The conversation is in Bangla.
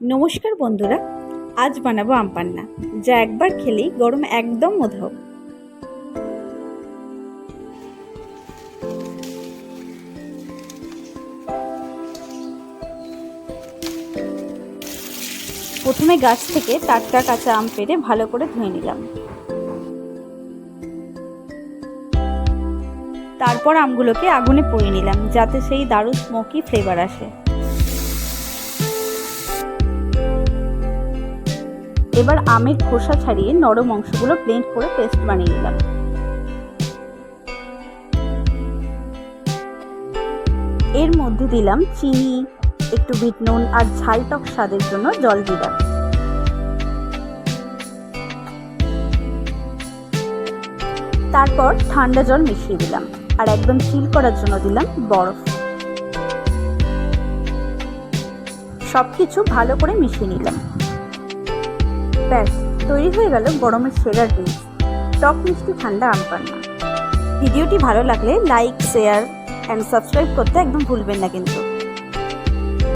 নমস্কার বন্ধুরা, আজ বানাবো আম পান্না, যা একবার খেলেই গরম একদম উধাও। প্রথমে গাছ থেকে টাটকা কাঁচা আম পেড়ে ভালো করে ধুয়ে নিলাম। তারপর আমগুলোকে আগুনে পুড়িয়ে নিলাম, যাতে সেই দারুণ স্মোকি ফ্লেভার আসে। এবার আমের খোসা ছাড়িয়ে নরম অংশগুলো ব্লেন্ড করে পেস্ট বানিয়ে নিলাম। এর মধ্যে দিলাম চিনি, একটু বিট নুন আর ঝাল টক স্বাদের জন্য জল দিলাম। তারপর ঠান্ডা জল মিশিয়ে দিলাম আর একদম চিল করার জন্য দিলাম বরফ। সবকিছু ভালো করে মিশিয়ে নিলাম। ব্যাস, তৈরি হয়ে গেল গরমের সেরা ড্রিঙ্কস, টক মিষ্টি ঠান্ডা আম পান্না। ভিডিওটি ভালো লাগলে লাইক, শেয়ার অ্যান্ড সাবস্ক্রাইব করতে একদম ভুলবেন না কিন্তু।